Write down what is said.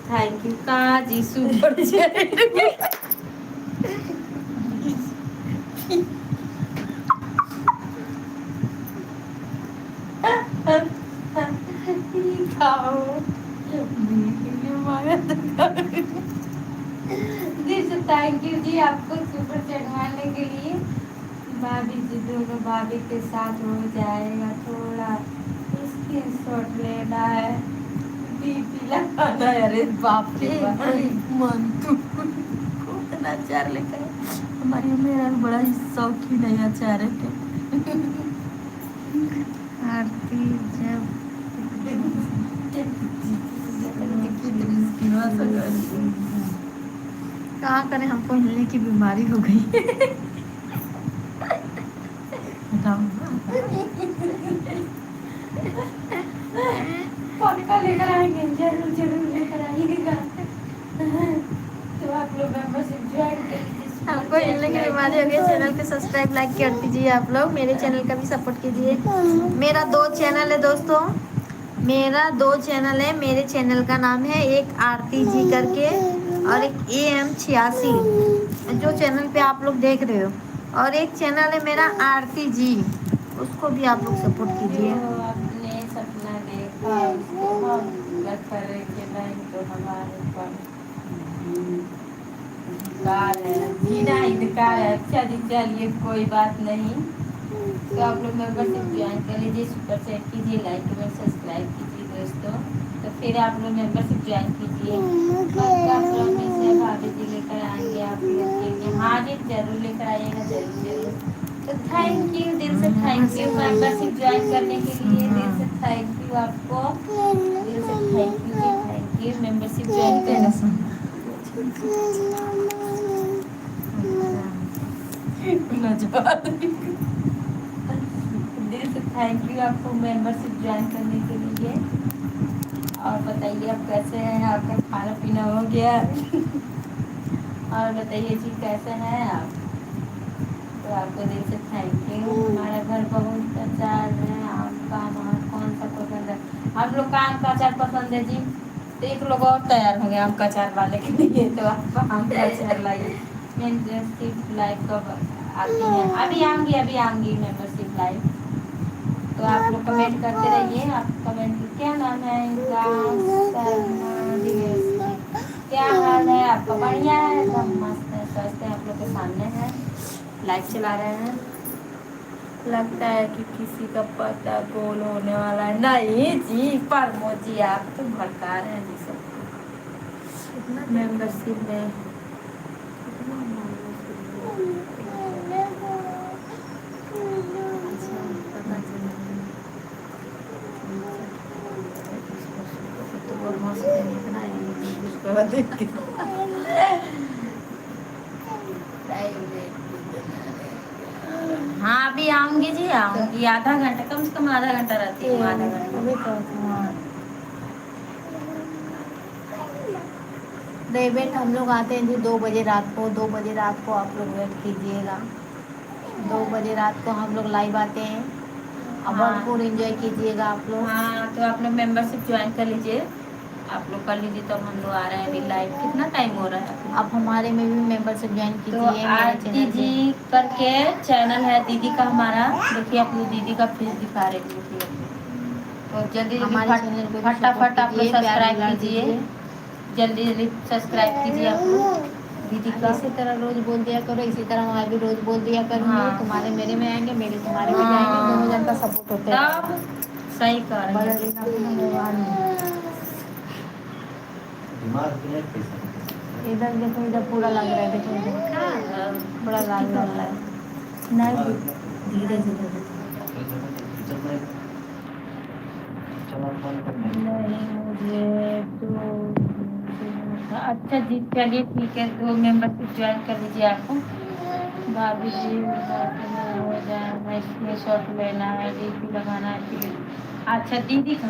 Thank you का जी super chat. खाओ this thank you जी आपको सुपर चढ़वाने के लिए। भाभी जी दोनों भाभी के साथ हो जाएगा, थोड़ा स्क्रीनशॉट लेना है, बीपी लगाना है। अरे बाप रे मन तू कितना अचार लेकर हमारी मेरा बड़ा ही शौकीन है अचार के। आरती जब कहाँ करें, हमको हिलने की बीमारी हो गई। पक्का लेकर आएंगे, जरूर जरूर लेकर आइएगा। तो आप लोग मेंबरशिप ज्वाइन कर लीजिए। हमको हिलने की बीमारी हो गई। चैनल को सब्सक्राइब लाइक कर दीजिए आप लोग, मेरे चैनल का भी सपोर्ट कीजिए। मेरा 2 चैनल है दोस्तों, मेरा 2 चैनल है। मेरे चैनल का नाम है एक आरती जी करके और एक AM86 जो चैनल पे आप लोग देख रहे हो, और एक चैनल है मेरा आरती जी, उसको भी आप लोग सपोर्ट कीजिए। आपने सपना देखा उसको हम पूरा करेंगे, नहीं तो हमारे पर धिक्कार है, जीना इनकार है। अच्छा जी चलिए कोई बात नहीं। तो आप लोग मेंबरशिप ज्वाइन कर लीजिए, सुपर चैट कीजिए, लाइक कमेंट सब्सक्राइब कीजिए दोस्तों। तो फिर आप लोग मेंबरशिप ज्वाइन कीजिए। पक्का प्रॉमिस है भाभी जी लेकर आएंगे आप लोग के लिए। हाँ जी जरूर लेकर आइएगा, जरूर जरूर। तो थैंक यू, दिल से थैंक यू मेंबरशिप ज्वाइन करने के लिए, दिल से थैंक यू आपको, दिल से थैंक यू मेंबरशिप ज्वाइन करने। दिल से थैंक यू आपको मेंबरशिप ज्वाइन करने के लिए। और बताइए आप कैसे हैं, आपका खाना पीना हो गया? और बताइए जी कैसे हैं आप? तो आपको दिल से थैंक यू। हमारा घर बहुत अचार है, आपका हमारा कौन सा पसंद है? हम लोग का आम का अचार पसंद है जी। तो एक लोग और तैयार हो गए आम का अचार वाले के लिए, तो आपको आम का अचार लाइए। मेंबरशिप लाइव कब आती है? अभी आऊँगी मेंबरशिप लाइव। तो आप लोग कमेंट करते रहिए। आप कमेंट क्या नाम है इनका? क्या हाल है आपका? बढ़िया है, एकदम मस्त है, स्वस्थ है, आप लोग के सामने है, लाइव चला रहे हैं। लगता है कि किसी का पता गोल होने वाला है। नहीं जी परमो जी आप तो भड़का रहे हैं जी सबको। मेंबरशिप में हाँ अभी आऊंगी जी, आऊंगी आधा घंटा, कम से कम आधा घंटा रहती हूँ, आधा घंटा। वेट हम लोग आते हैं जी 2 बजे रात को, 2 बजे रात को आप लोग वेट कीजिएगा। 2 बजे रात को हम लोग लाइव आते हैं, अब भरपूर एंजॉय कीजिएगा आप लोग। हाँ तो आप लोग मेंबरशिप ज्वाइन कर लीजिए, आप लोग कर लीजिए, तब हम लोग आ रहे हैं अभी लाइव। कितना टाइम हो रहा है? आप हमारे में भी मेंबरशिप ज्वाइन कीजिए। तो आरती जी करके चैनल है दीदी का हमारा, देखिए आप लोग दीदी का फेस दिखा रहे हैं, तो जल्दी जल्दी फटाफट आप लोग सब्सक्राइब कीजिए, जल्दी जल्दी सब्सक्राइब कीजिए आप लोग दीदी का। इसी तरह रोज बोल दिया करो, इसी तरह वहाँ भी रोज बोल दिया करूँगी। हाँ। तुम्हारे मेरे में आएंगे, मेरे तुम्हारे में जाएंगे, दोनों जन का सपोर्ट होता है। तब सही कर इधर देखो, इधर पूरा लग रहा है, देखो इधर पूरा लाल लग रहा है। नहीं धीरे धीरे नहीं मुझे तो अच्छा जी चलिए ठीक है, 2 मेंबरशिप ज्वाइन कर लीजिए आपको। भाभी जी हो जाए, स्क्रीन शॉट लेना है, डीपी लगाना है। अच्छा दीदी का